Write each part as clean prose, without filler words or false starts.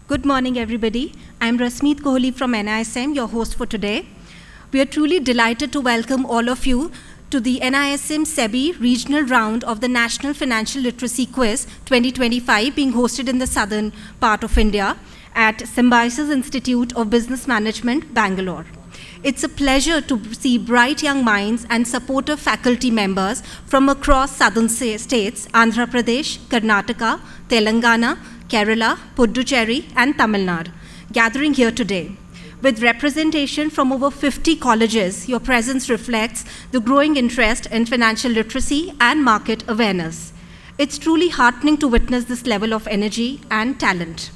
Good morning, everybody. I'm Rasmeet Kohli from NISM, your host for today. We are truly delighted to welcome all of you to the NISM SEBI regional round of the National Financial Literacy Quiz 2025 being hosted in the southern part of India at Symbiosis Institute of Business Management, Bangalore. It's a pleasure to see bright young minds and supportive faculty members from across southern states, Andhra Pradesh, Karnataka, Telangana, Kerala, Puducherry, and Tamil Nadu, gathering here today. With representation from over 50 colleges, your presence reflects the growing interest in financial literacy and market awareness. It's truly heartening to witness this level of energy and talent.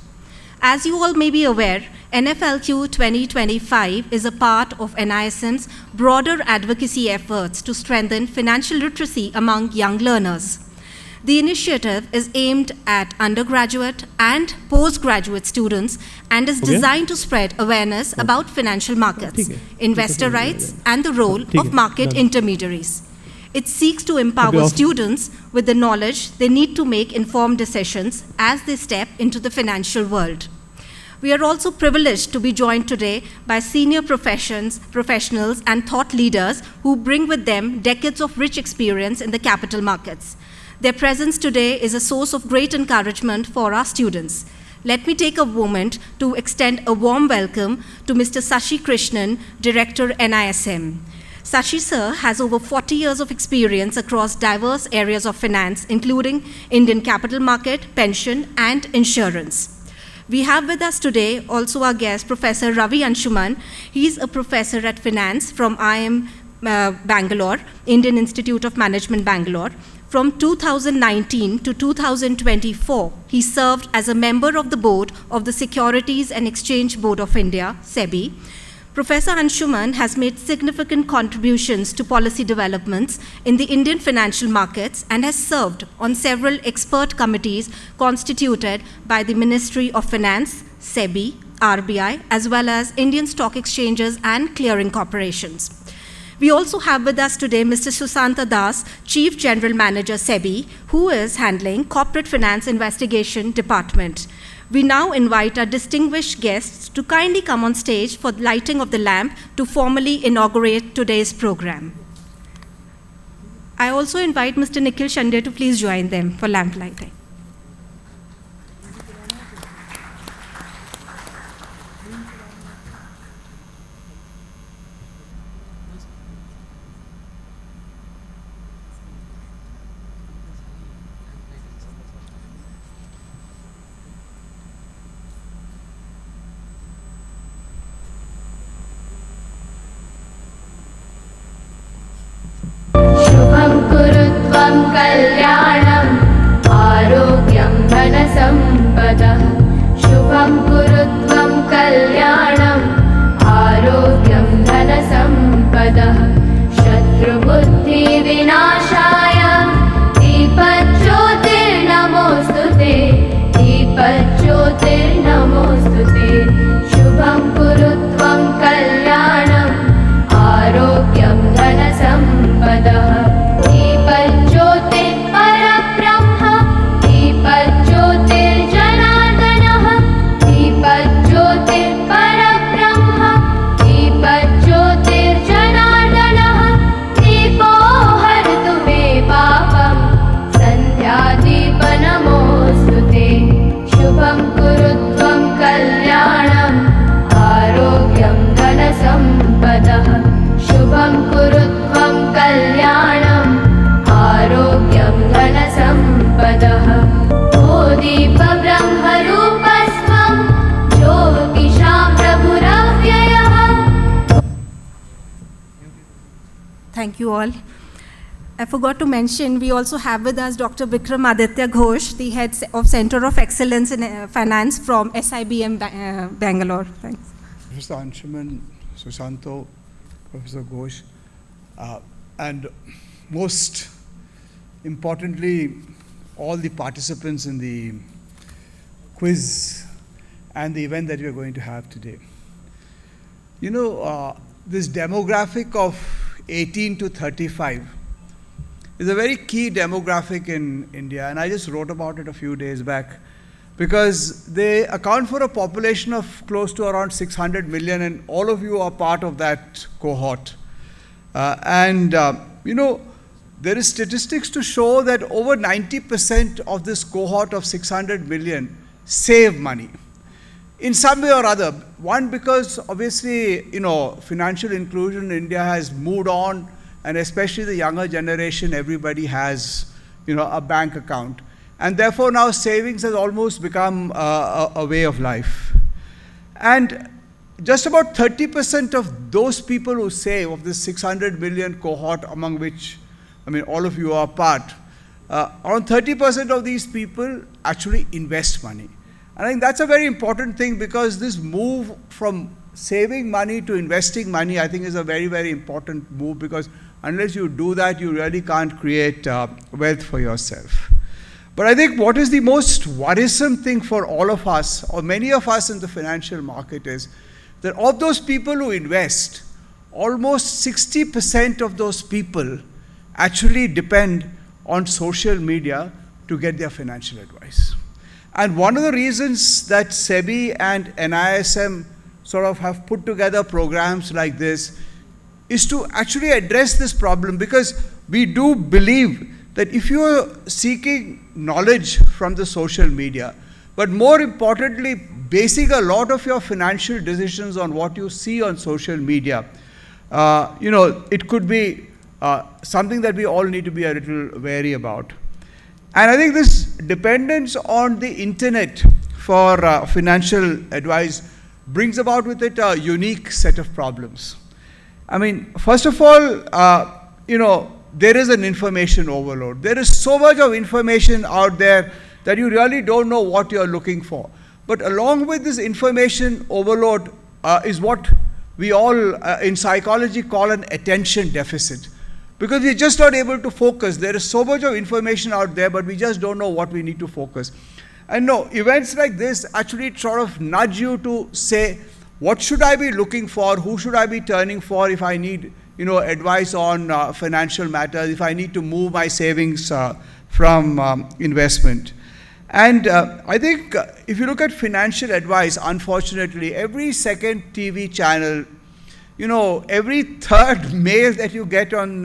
As you all may be aware, NFLQ 2025 is a part of NISM's broader advocacy efforts to strengthen financial literacy among young learners. The initiative is aimed at undergraduate and postgraduate students and is designed to spread awareness about financial markets, investor rights, and the role of market intermediaries. It seeks to empower students with the knowledge they need to make informed decisions as they step into the financial world. We are also privileged to be joined today by senior professionals and thought leaders who bring with them decades of rich experience in the capital markets. Their presence today is a source of great encouragement for our students. Let me take a moment to extend a warm welcome to Mr. Sashi Krishnan, Director NISM. Sashi sir has over 40 years of experience across diverse areas of finance, including Indian capital market, pension, and insurance. We have with us today also our guest, Professor Ravi Anshuman. He's a professor at finance from IIM Bangalore, Indian Institute of Management, Bangalore. From 2019 to 2024, he served as a member of the board of the Securities and Exchange Board of India, SEBI. Professor Anshuman has made significant contributions to policy developments in the Indian financial markets and has served on several expert committees constituted by the Ministry of Finance, SEBI, RBI, as well as Indian stock exchanges and clearing corporations. We also have with us today Mr. Susanta Das, Chief General Manager, SEBI, who is handling Corporate Finance Investigation Department. We now invite our distinguished guests to kindly come on stage for the lighting of the lamp to formally inaugurate today's program. I also invite Mr. Nikhil Shande to please join them for lamp lighting. कल्याणं आरोग्यं धनसम्पदः शुभं कुरु त्वं कल्याणं आरोग्यं धनसम्पदः शत्रुबुद्धिविनाशाय दीपज्योतिर्नमोऽस्तुते दीपज्योतिर्नमोऽस्तुते शुभं कुरु त्वं कल्याणं आरोग्यं धनसम्पदः दीपज्योतिः परब्रह्म दीपज्योतिर्जनार्दनः दीपज्योतिः परब्रह्म दीपज्योतिर्जनार्दनः दीपो हरतु मे पापं सन्ध्यादीपनमोऽस्तुते शुभं कुरु त्वं कल्याणं आरोग्यं धनसम्पदः शुभं कुरु त्वं कल्याणं आरोग्यं धनसम्पदः ओ दीपब्रह्मरूपस्त्वं ज्योतिषां प्रभुरव्ययः. Thank you all. I forgot to mention, we also have with us Dr. Vikram Aditya Ghosh, the head of Center of Excellence in Finance from SIBM Bangalore. Thanks. Professor Anshuman, Susanto, Professor Ghosh, and most importantly, all the participants in the quiz and the event that we are going to have today. You know, this demographic of 18 to 35 is a very key demographic in India, and I just wrote about it a few days back. because they account for a population of close to around 600 million, and all of you are part of that cohort. There is statistics to show that over 90% of this cohort of 600 million save money in some way or other. One, because obviously, financial inclusion in India has moved on, and especially the younger generation, everybody has, a bank account. And therefore now savings has almost become a way of life. And just about 30% of those people who save, of this 600 million cohort, among which, all of you are part, around 30% of these people actually invest money. And I think that's a very important thing, because this move from saving money to investing money, I think, is a very, very important move, because unless you do that, you really can't create wealth for yourself. But I think what is the most worrisome thing for all of us, or many of us in the financial market, is that of those people who invest, almost 60% of those people actually depend on social media to get their financial advice. And one of the reasons that SEBI and NISM sort of have put together programs like this is to actually address this problem, because we do believe that if you are seeking knowledge from the social media, but more importantly, basing a lot of your financial decisions on what you see on social media, it could be something that we all need to be a little wary about. And I think this dependence on the internet for financial advice brings about with it a unique set of problems. First of all, there is an information overload. There is so much of information out there that you really don't know what you're looking for. But along with this information overload is what we all in psychology call an attention deficit. Because we're just not able to focus. There is so much of information out there, but we just don't know what we need to focus. And no, events like this actually sort of nudge you to say, what should I be looking for? Who should I be turning for if I need, advice on financial matters, if I need to move my savings from investment? And I think if you look at financial advice, unfortunately, every second TV channel, every third mail that you get on,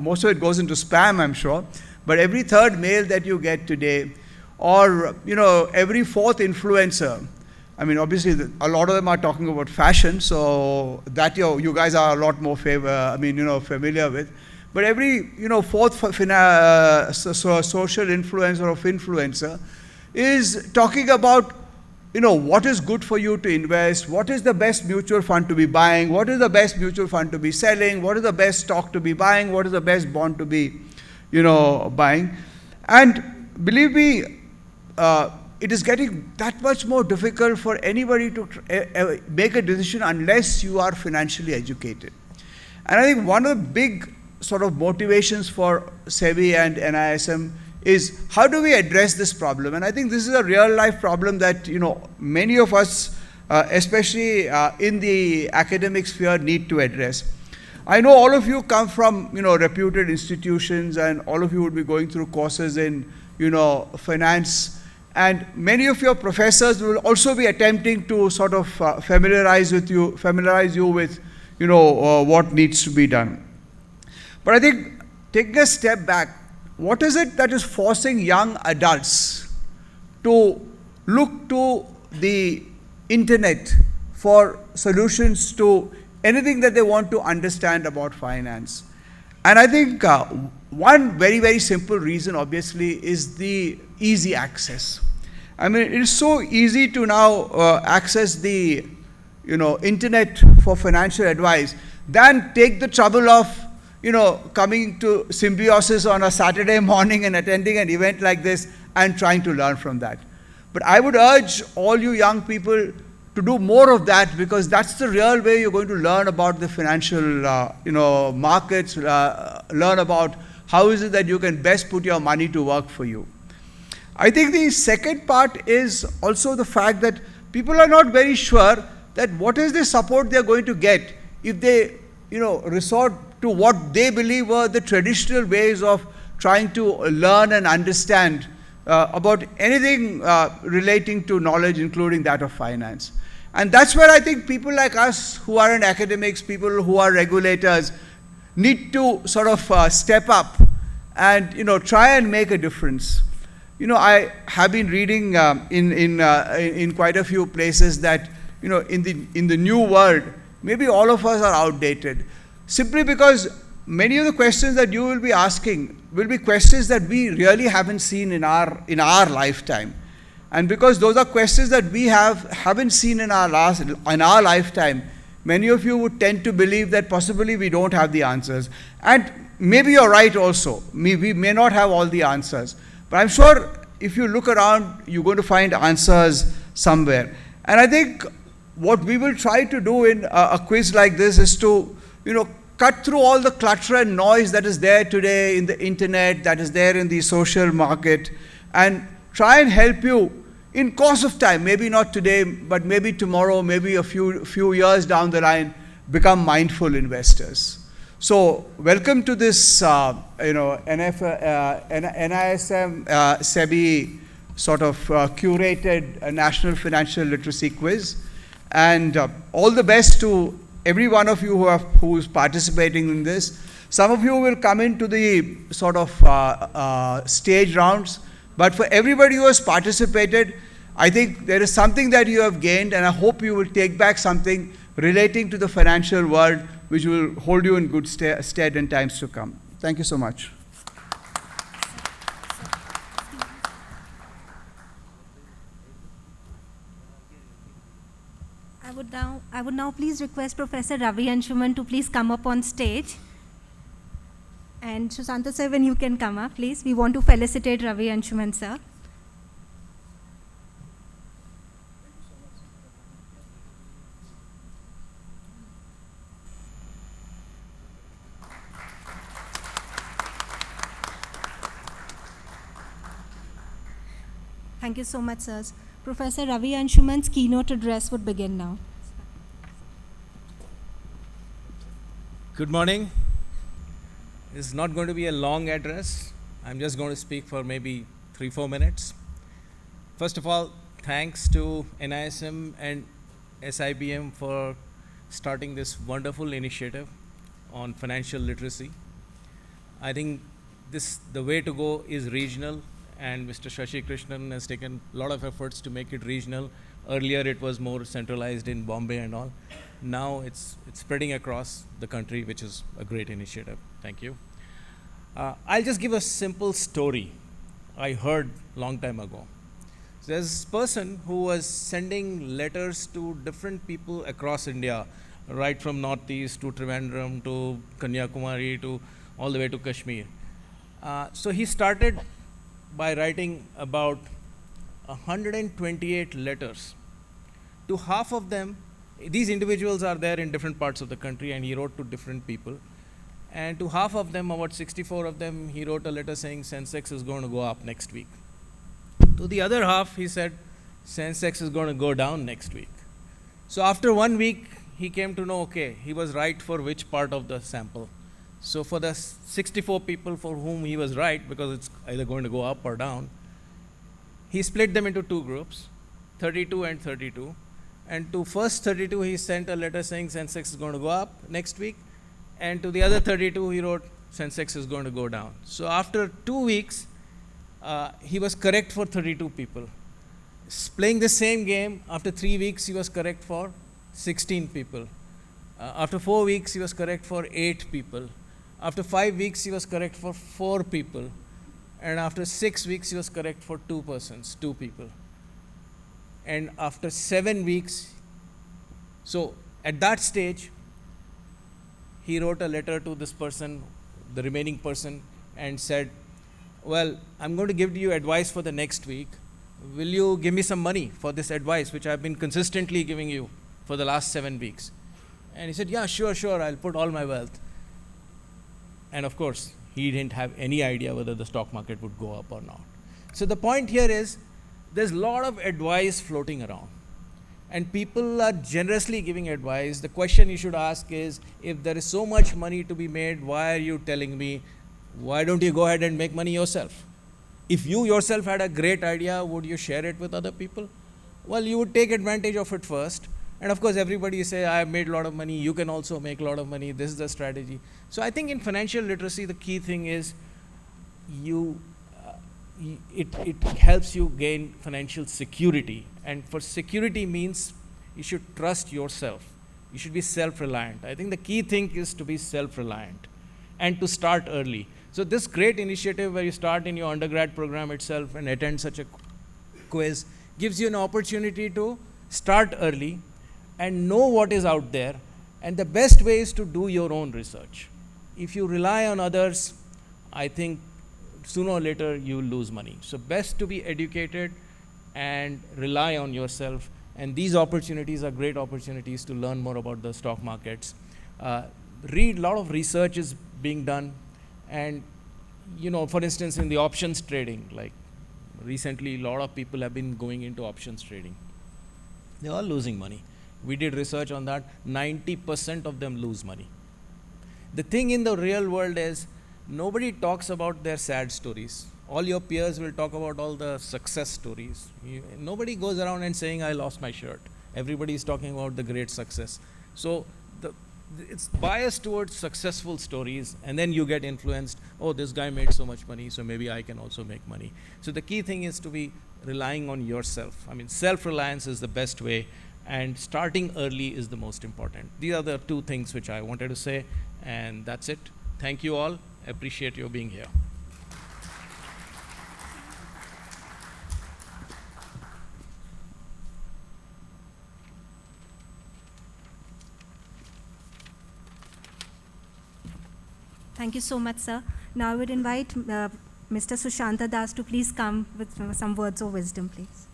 most of it goes into spam, I'm sure, but every third mail that you get today, or, every fourth influencer, obviously a lot of them are talking about fashion, so that you guys are a lot more familiar with. But every, fourth social influencer or influencer is talking about what is good for you to invest, what is the best mutual fund to be buying, what is the best mutual fund to be selling, what is the best stock to be buying, what is the best bond to be, buying. And believe me, it is getting that much more difficult for anybody to make a decision unless you are financially educated. And I think one of the big sort of motivations for SEBI and NISM is how do we address this problem? And I think this is a real life problem that many of us, especially in the academic sphere, need to address. I know all of you come from reputed institutions, and all of you would be going through courses in finance, and many of your professors will also be attempting to sort of familiarize you with what needs to be done. But I think taking a step back, what is it that is forcing young adults to look to the internet for solutions to anything that they want to understand about finance? And I think one very, very simple reason, obviously, is the easy access. It is so easy to now access the internet for financial advice than take the trouble of coming to Symbiosis on a Saturday morning and attending an event like this and trying to learn from that. But I would urge all you young people to do more of that, because that's the real way you're going to learn about the financial markets, learn about how is it that you can best put your money to work for you. I think the second part is also the fact that people are not very sure that what is the support they're going to get if they resort to what they believe were the traditional ways of trying to learn and understand about anything relating to knowledge, including that of finance. And that's where I think people like us who are in academics, people who are regulators, need to sort of step up and try and make a difference. I have been reading in quite a few places that in the new world, maybe all of us are outdated, simply because many of the questions that you will be asking will be questions that we really haven't seen in our lifetime. And because those are questions that we haven't seen in our lifetime, many of you would tend to believe that possibly we don't have the answers. And maybe you're right also. We may not have all the answers. But I'm sure if you look around, you're going to find answers somewhere. And I think what we will try to do in a quiz like this is to, cut through all the clutter and noise that is there today in the internet, that is there in the social market, and try and help you in course of time, maybe not today, but maybe tomorrow, maybe a few years down the line, become mindful investors. So welcome to this, NISM SEBI sort of curated National Financial Literacy Quiz. And all the best to every one of you who's participating in this. Some of you will come into the sort of stage rounds, but for everybody who has participated, I think there is something that you have gained, and I hope you will take back something relating to the financial world, which will hold you in good stead in times to come. Thank you so much. I would now please request Professor Ravi Anshuman to please come up on stage. And Sushanta sir, when you can come up, please. We want to felicitate Ravi Anshuman sir. Thank you so much, sirs. Professor Ravi Anshuman's keynote address would begin now. Good morning. This is not going to be a long address. I'm just going to speak for maybe 3-4 minutes. First of all, thanks to NISM and SIBM for starting this wonderful initiative on financial literacy. I think the way to go is regional, and Mr. Shashi Krishnan has taken a lot of efforts to make it regional. Earlier it was more centralized in Bombay and all. Now it's spreading across the country, which is a great initiative. Thank you. I'll just give a simple story I heard long time ago. So there's this person who was sending letters to different people across India, right from Northeast to Trivandrum to Kanyakumari to all the way to Kashmir. So he started by writing about 128 letters. To half of them, these individuals are there in different parts of the country, and he wrote to different people. And to half of them, about 64 of them, he wrote a letter saying Sensex is going to go up next week. To the other half, he said Sensex is going to go down next week. So after 1 week, he came to know, okay, he was right for which part of the sample. So for the 64 people for whom he was right, because it's either going to go up or down, he split them into 2 groups, 32 and 32. And to first 32, he sent a letter saying Sensex is going to go up next week. And to the other 32, he wrote Sensex is going to go down. So after 2 weeks, he was correct for 32 people. Playing the same game, after 3 weeks, he was correct for 16 people. After 4 weeks, he was correct for 8 people. After 5 weeks, he was correct for 4 people. And after 6 weeks, he was correct for 2 persons, 2 people. And after 7 weeks, so at that stage, he wrote a letter to this person, the remaining person, and said, well, I'm going to give you advice for the next week. Will you give me some money for this advice, which I've been consistently giving you for the last 7 weeks? And he said, yeah, sure, I'll put all my wealth. And of course, he didn't have any idea whether the stock market would go up or not. So the point here is, there's a lot of advice floating around. And people are generously giving advice. The question you should ask is, if there is so much money to be made, why are you telling me? Why don't you go ahead and make money yourself? If you yourself had a great idea, would you share it with other people? Well, you would take advantage of it first. And of course, everybody say, I have made a lot of money, you can also make a lot of money, this is the strategy. So I think in financial literacy, the key thing is it helps you gain financial security. And for security means you should trust yourself. You should be self-reliant. I think the key thing is to be self-reliant and to start early. So this great initiative where you start in your undergrad program itself and attend such a quiz gives you an opportunity to start early and know what is out there. And the best way is to do your own research. If you rely on others, I think sooner or later you will lose money. So best to be educated and rely on yourself. And these opportunities are great opportunities to learn more about the stock markets. Read, a lot of research is being done. And, you know, for instance, in the options trading, like recently, a lot of people have been going into options trading. They're all losing money. We did research on that. 90% of them lose money. The thing in the real world is nobody talks about their sad stories. All your peers will talk about all the success stories. Nobody goes around and saying, I lost my shirt. Everybody is talking about the great success. So it's biased towards successful stories, and then you get influenced, oh, this guy made so much money, so maybe I can also make money. So the key thing is to be relying on yourself. I mean, self-reliance is the best way, and starting early is the most important. These are the two things which I wanted to say, and that's it. Thank you all. I appreciate your being here. Thank you so much, sir. Now I would invite Mr. Sushanta Das to please come with some words of wisdom, please.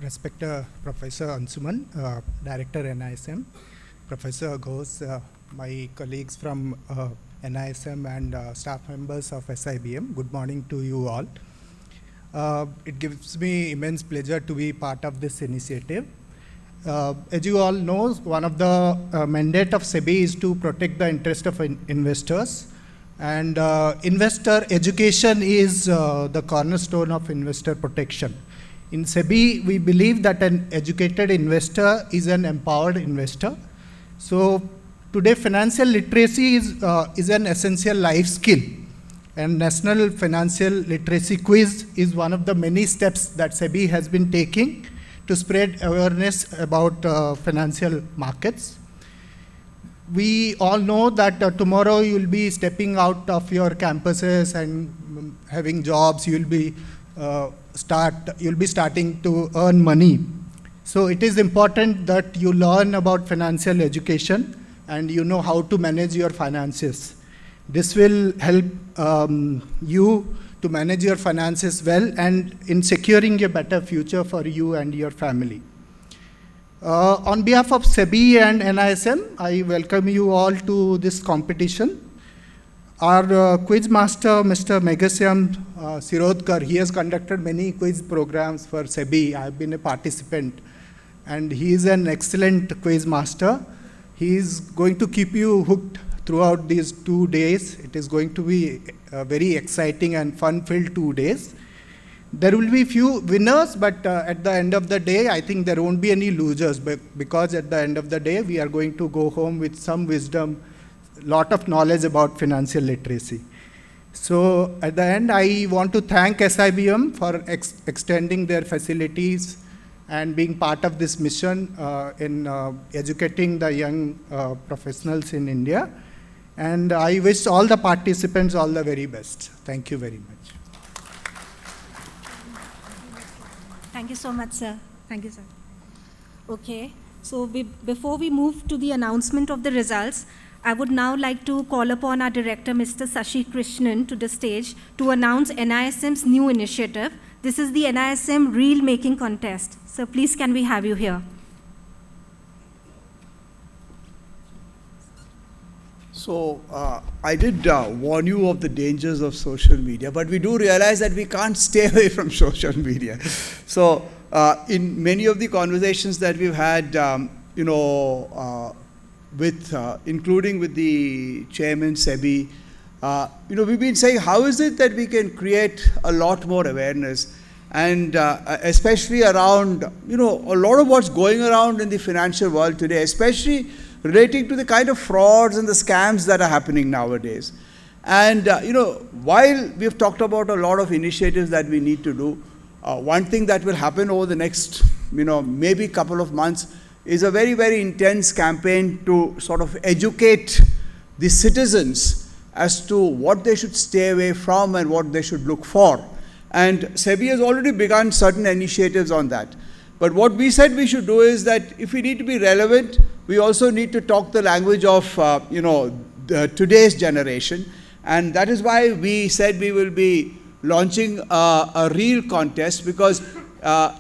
Respected Professor Ansuman, Director NISM, Professor Ghosh, my colleagues from NISM and staff members of SIBM, good morning to you all. It gives me immense pleasure to be part of this initiative. As you all know, one of the mandate of SEBI is to protect the interest of investors. And investor education is the cornerstone of investor protection. In SEBI, we believe that an educated investor is an empowered investor. So today, financial literacy is an essential life skill. And National Financial Literacy Quiz is one of the many steps that SEBI has been taking to spread awareness about financial markets. We all know that tomorrow you'll be stepping out of your campuses and having jobs. You'll be starting to earn money. So it is important that you learn about financial education and you know how to manage your finances. This will help you to manage your finances well and in securing a better future for you and your family. On behalf of SEBI and NISM, I welcome you all to this competition. Our quiz master, Mr. Meghashyam Sirodkar, he has conducted many quiz programs for SEBI. I have been a participant, and he is an excellent quiz master. He is going to keep you hooked throughout these 2 days. It is going to be a very exciting and fun-filled 2 days. There will be few winners, but at the end of the day, I think there won't be any losers, because at the end of the day, we are going to go home with some wisdom, lot of knowledge about financial literacy. So at the end, I want to thank SIBM for extending their facilities and being part of this mission in educating the young professionals in India. And I wish all the participants all the very best. Thank you very much. Thank you so much, sir. Thank you, sir. Okay, so before we move to the announcement of the results, I would now like to call upon our director, Mr. Sashi Krishnan, to the stage to announce NISM's new initiative. This is the NISM Reel Making Contest. So please, can we have you here? So I did warn you of the dangers of social media, but we do realize that we can't stay away from social media. So in many of the conversations that we've had, including with the chairman, SEBI, we've been saying, how is it that we can create a lot more awareness, and especially around, a lot of what's going around in the financial world today, especially relating to the kind of frauds and the scams that are happening nowadays. And, while we've talked about a lot of initiatives that we need to do, one thing that will happen over the next, maybe couple of months is a very, very intense campaign to sort of educate the citizens as to what they should stay away from and what they should look for. And SEBI has already begun certain initiatives on that. But what we said we should do is that if we need to be relevant, we also need to talk the language of, today's generation. And that is why we said we will be launching a reel contest, because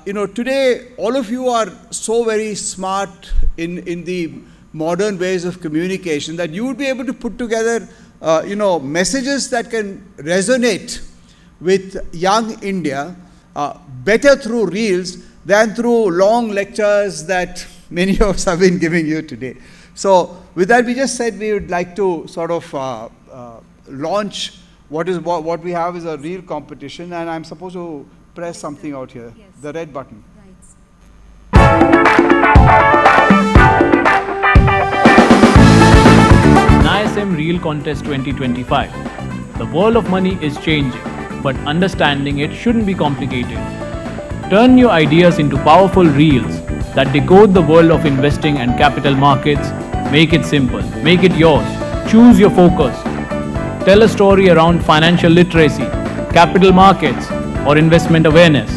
today all of you are so very smart in the modern ways of communication that you would be able to put together messages that can resonate with young India better through reels than through long lectures that many of us have been giving you today. So with that, we just said we would like to sort of launch what we have is a reel competition, and I'm supposed to press something out here, yes, the red button. NISM Reel Contest 2025. The world of money is changing, but understanding it shouldn't be complicated. Turn your ideas into powerful reels that decode the world of investing and capital markets. Make it simple, make it yours. Choose your focus. Tell a story around financial literacy, capital markets, or investment awareness.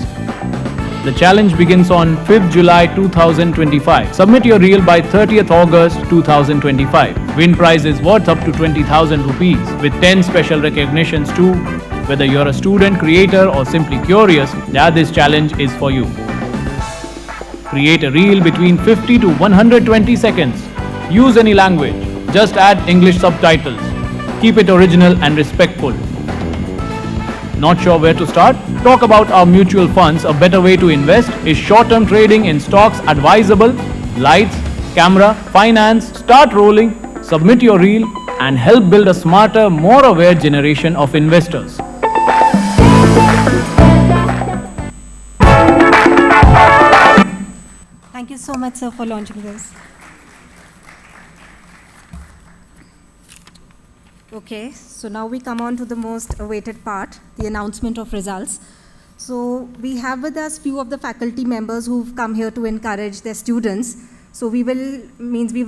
The challenge begins on 5th July 2025. Submit your reel by 30th August 2025. Win prizes worth up to 20,000 rupees with 10 special recognitions too. Whether you're a student, creator, or simply curious, this challenge is for you. Create a reel between 50 to 120 seconds. Use any language. Just add English subtitles. Keep it original and respectful. Not sure where to start? Talk about our mutual funds. A better way to invest is short-term trading in stocks advisable. Lights, camera, finance, start rolling, submit your reel, and help build a smarter, more aware generation of investors. Thank you so much, sir, for launching this. Okay, so now we come on to the most awaited part, the announcement of results. So we have with us few of the faculty members who've come here to encourage their students. So we've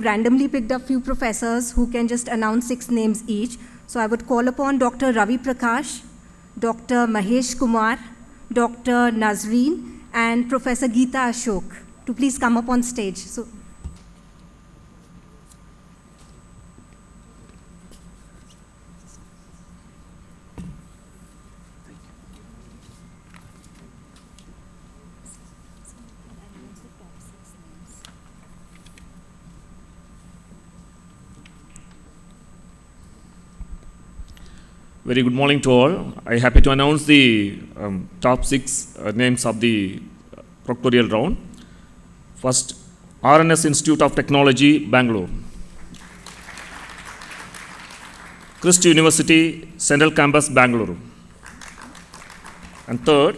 randomly picked up few professors who can just announce 6 names each. So I would call upon Dr. Ravi Prakash, Dr. Mahesh Kumar, Dr. Nazreen, and Professor Geeta Ashok to please come up on stage. So. Very good morning to all. I am happy to announce the top 6 names of the proctoral round. First, RNS Institute of Technology, Bengaluru. Christ University, Central Campus, Bengaluru. And third,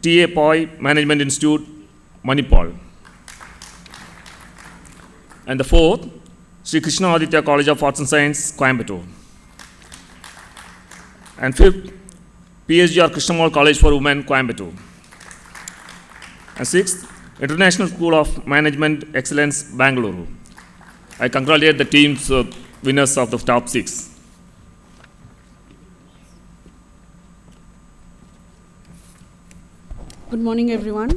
TA Poi Management Institute, Manipal. And the fourth, Sri Krishna Aditya College of Arts and Science, Coimbatore. And fifth, PSGR Krishnamurti College for Women, Coimbatore. And sixth, International School of Management Excellence, Bengaluru. I congratulate the teams winners of the top 6. Good morning, everyone.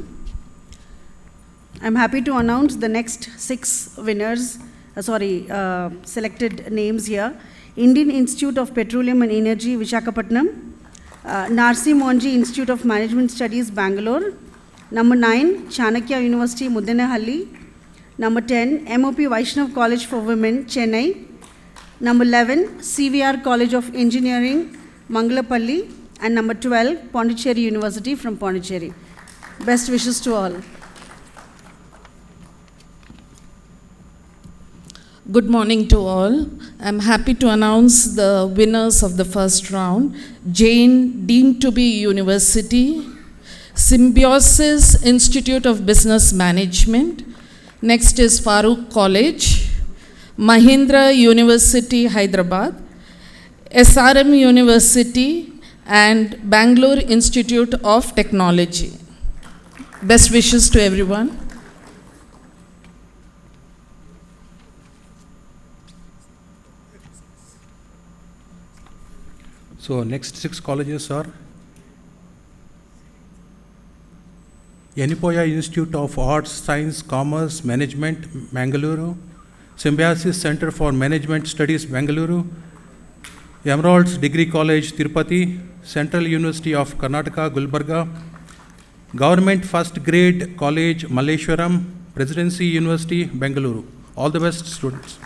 I'm happy to announce the next 6 winners, selected names here. Indian Institute of Petroleum and Energy, Visakhapatnam. Narsi Monji Institute of Management Studies, Bangalore. Number 9, Chanakya University, Mudenahalli. Number 10, MOP Vaishnav College for Women, Chennai. Number 11, CVR College of Engineering, Mangalapalli. And number 12, Pondicherry University from Pondicherry. Best wishes to all. Good morning to all. I'm happy to announce the winners of the first round. Jain, deemed to be University. Symbiosis, Institute of Business Management. Next is Farooq College. Mahindra University, Hyderabad. SRM University and Bangalore Institute of Technology. Best wishes to everyone. So next 6 colleges are Yanipoya Institute of Arts, Science, Commerce, Management, Bengaluru, Symbiosis Center for Management Studies, Bengaluru, Emeralds Degree College, Tirupati, Central University of Karnataka, Gulbarga, Government First Grade College, Malleshwaram, Presidency University, Bengaluru. All the best, students.